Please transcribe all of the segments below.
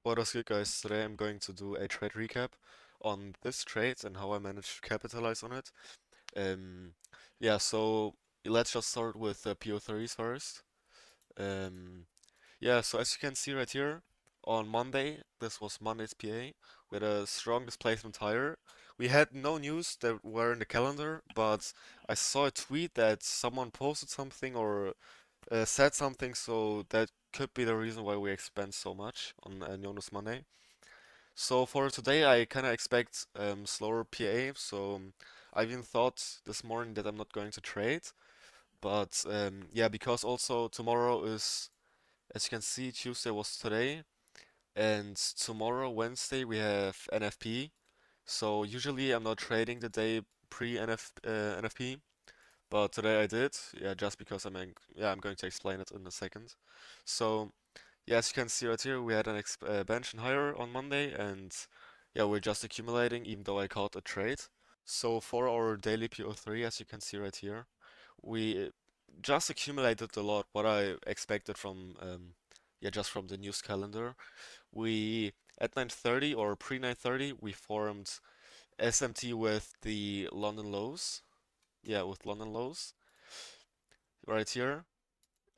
What is good, guys? Today I'm going to do a trade recap on this trade and how I managed to capitalize on it. Um, yeah, so let's just start with the PO3s first. Um, yeah, so as you can see right here, on Monday, this was Monday's PA, we had a strong displacement higher. We had no news that were in the calendar, but I saw a tweet that someone posted something or said something, so that could be the reason why we expand so much on Jonas Monday. So for today, I kind of expect slower PA. So I even thought this morning that I'm not going to trade, but yeah, because also tomorrow is, as you can see, Tuesday was today, and tomorrow, Wednesday, we have NFP. So usually I'm not trading the day pre-NF NFP, but today I did. Yeah, just because I'm going to explain it in a second. So. Yeah, as you can see right here, we had an expansion higher on Monday, and yeah, we're just accumulating, even though I caught a trade. So for our daily PO3, as you can see right here, we just accumulated a lot, what I expected from, yeah, just from the news calendar. We, at 9:30 or pre-9:30, we formed SMT with the London lows. Yeah, with London lows, right here.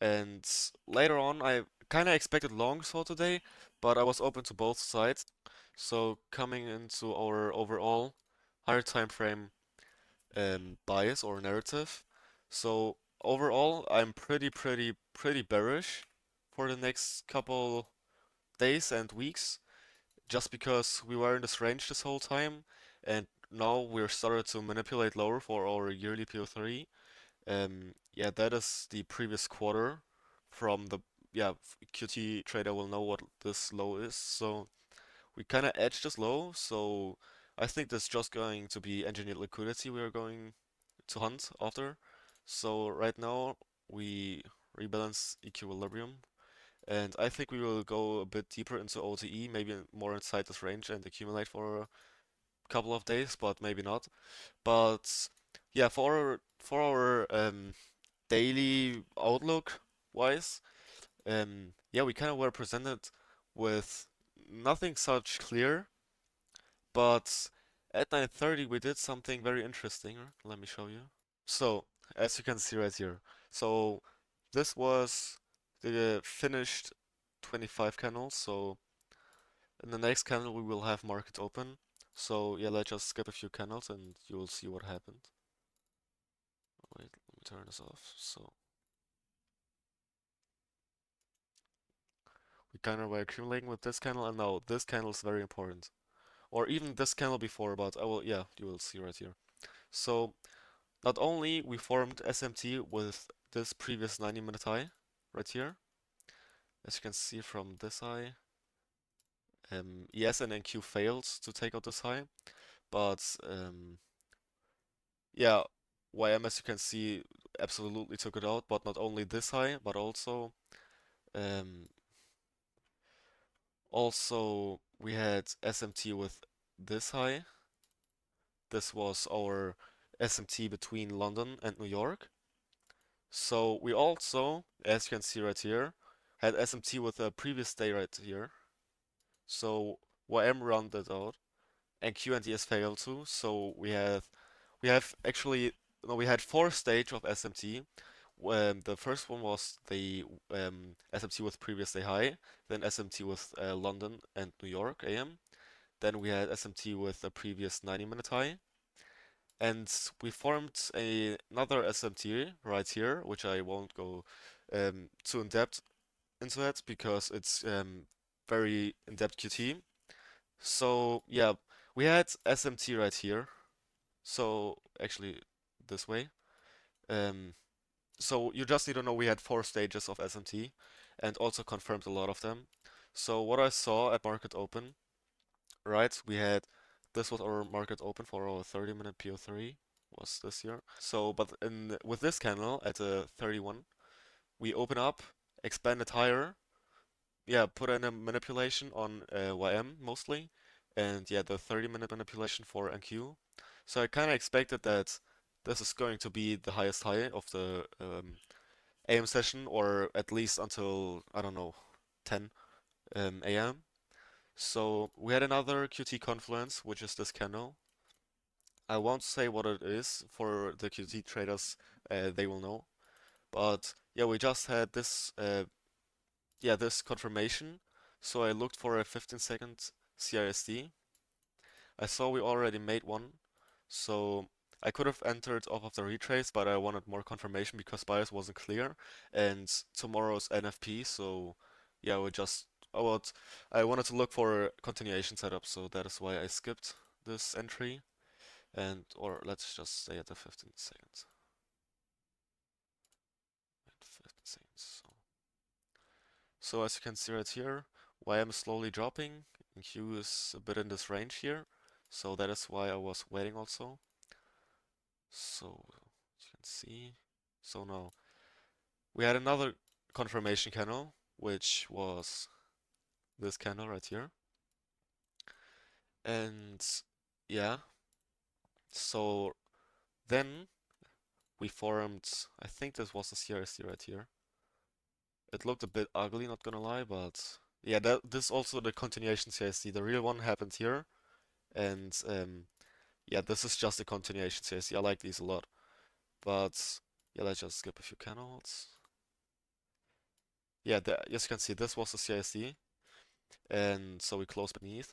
And later on, I kind of expected longs for today, but I was open to both sides. So coming into our overall higher time frame bias or narrative. So overall, I'm pretty bearish for the next couple days and weeks, just because we were in this range this whole time, and now we're started to manipulate lower for our yearly PO3. Yeah, that is the previous quarter from the yeah QT trader will know what this low is. So we kind of edged this low. So I think that's just going to be engineered liquidity we are going to hunt after. So right now we rebalance equilibrium, and I think we will go a bit deeper into OTE, maybe more inside this range and accumulate for a couple of days, but maybe not. But yeah, for our daily outlook wise, yeah, we kind of were presented with nothing such clear, but at 9:30 we did something very interesting. Let me show you. So, as you can see right here, so this was the finished 25 candles. So in the next candle we will have market open. So yeah, let's just skip a few candles and you will see what happened. Wait, let me turn this off. So we kind of were accumulating with this candle, and now this candle is very important. Or even this candle before, but yeah, you will see right here. So not only we formed SMT with this previous 90-minute high right here, as you can see from this high, yes, and NQ failed to take out this high, but yeah, YM, as you can see, absolutely took it out, but not only this high, but um, also we had SMT with this high. This was our SMT between London and New York. So we also, as you can see right here, had SMT with a previous day right here. So YM rounded out, and Q and DS failed too. So we have actually no, we had four stage of SMT. The first one was the SMT with previous day high, then SMT with London and New York AM. Then we had SMT with the previous 90-minute high, and we formed another SMT right here, which I won't go too in depth into it because it's very in-depth QT. So yeah, we had SMT right here. So actually this way. Um, so you just need to know we had four stages of SMT and also confirmed a lot of them. So what I saw at market open, right? This was our market open for our 30-minute PO3 was this year. So, but with this candle at a 31, we open up, expand it higher, yeah, put in a manipulation on YM mostly, and yeah, the 30-minute manipulation for NQ. So I kind of expected that this is going to be the highest high of the AM session, or at least until, I don't know, 10 AM. So we had another QT confluence, which is this candle. I won't say what it is for the QT traders, they will know. But yeah, we just had this, this confirmation. So I looked for a 15-second CISD. I saw we already made one, so I could have entered off of the retrace, but I wanted more confirmation because bias wasn't clear, and tomorrow's NFP, so yeah, I wanted to look for a continuation setup, so that is why I skipped this entry, or let's just stay at the 15 seconds. 15 seconds. So as you can see right here, YM is slowly dropping, and Q is a bit in this range here, so that is why I was waiting also. So you can see. So now we had another confirmation candle, which was this candle right here. And yeah, so then we formed, I think this was the CRSD right here. It looked a bit ugly, not gonna lie, but yeah, this also the continuation CSD. The real one happened here, and yeah, this is just a continuation CSD. I like these a lot, but yeah, let's just skip a few candles. Yeah, as you can see, this was the CISD, and so we closed beneath.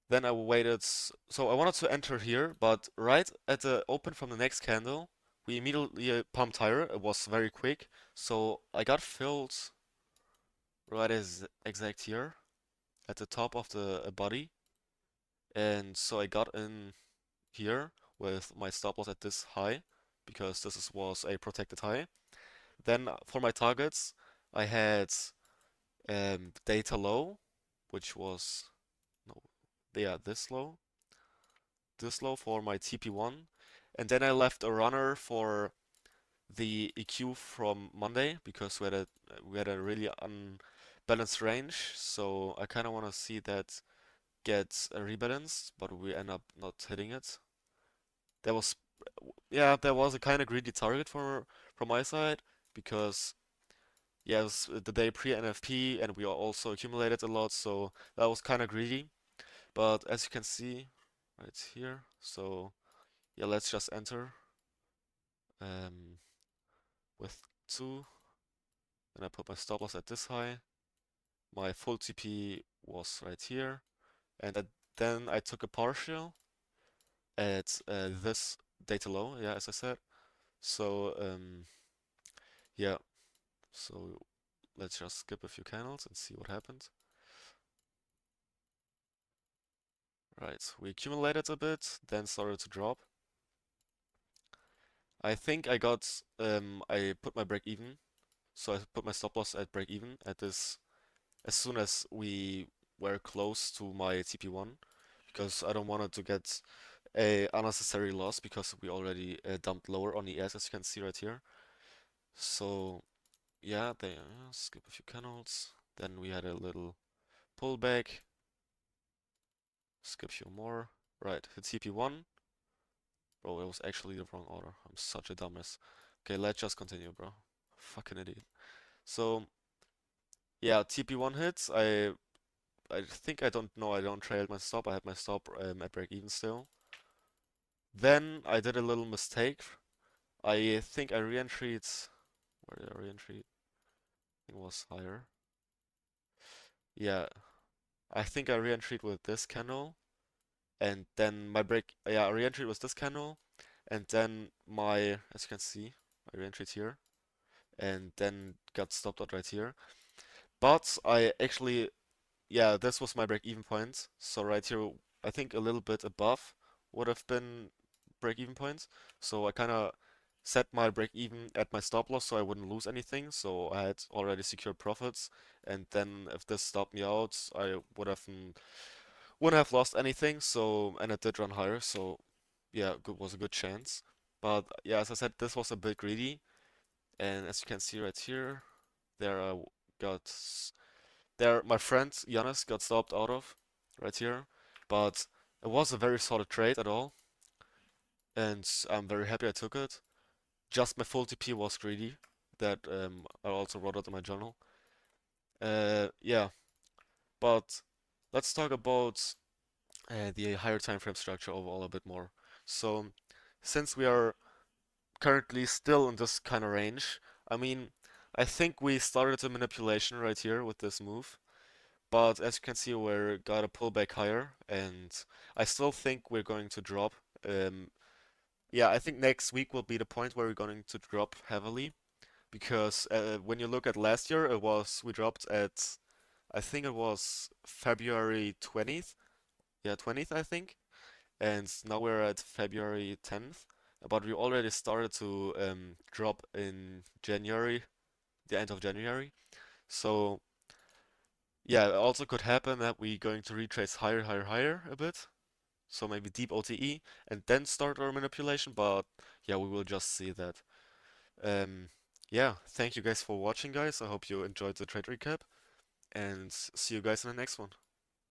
Then I waited, so I wanted to enter here, but right at the open from the next candle, we immediately pumped higher. It was very quick, so I got filled right as exact here at the top of the body, and so I got in here with my stop loss at this high because was a protected high. Then for my targets, I had data low, which was no, yeah, this low for my TP1, and then I left a runner for the EQ from Monday because we had a really unbalanced range, so I kind of want to see that get rebalanced, but we end up not hitting it. There was there was a kind of greedy target from my side because yeah, it was the day pre-NFP and we also accumulated a lot, so that was kind of greedy. But as you can see right here, so yeah, let's just enter um, with 2, and I put my stop loss at this high. My full TP was right here, and then I took a partial at this data low, yeah, as I said. So yeah, so let's just skip a few candles and see what happened. Right, we accumulated a bit, then started to drop. I think I put my break even, so I put my stop loss at break even at this as soon as we were close to my TP1 because I don't want it to get a unnecessary loss because we already dumped lower on ES as you can see right here. So yeah, they skip a few candles. Then we had a little pullback. Skip a few more. Right, hit TP1. Bro, it was actually the wrong order. I'm such a dumbass. Okay, let's just continue, bro. Fucking idiot. So yeah, TP1 hits. I think I don't know. I don't trail my stop. I had my stop at break even still. Then I did a little mistake. I think I re-entried. Where did I re-entry? I think it was higher. Yeah, I think I re-entried with this candle, and then my break. Yeah, I re-entried with this candle, and then as you can see, I re-entried here, and then got stopped out right here. But I actually, yeah, this was my break-even point. So right here, I think a little bit above would have been break-even point. So I kind of set my break-even at my stop loss so I wouldn't lose anything. So I had already secured profits. And then if this stopped me out, I wouldn't have lost anything. So, and it did run higher. So yeah, good was a good chance. But yeah, as I said, this was a bit greedy. And as you can see right here, there I got there my friend Giannis got stopped out of right here, but it was a very solid trade at all, and I'm very happy I took it. Just my full TP was greedy, that I also wrote out in my journal. Yeah, but let's talk about the higher time frame structure overall a bit more. So, since we are currently still in this kind of range, I mean, I think we started the manipulation right here with this move, but as you can see, we're got to pull back higher, and I still think we're going to drop. Um, yeah, I think next week will be the point where we're going to drop heavily because when you look at last year, it was we dropped at I think it was February 20th. Yeah, 20th, I think. And now we're at February 10th. But we already started to drop in January, the end of January. So, yeah, it also could happen that we're going to retrace higher, higher, higher a bit. So maybe deep OTE and then start our manipulation. But yeah, we will just see that. Um, yeah, thank you guys for watching, guys. I hope you enjoyed the trade recap and see you guys in the next one.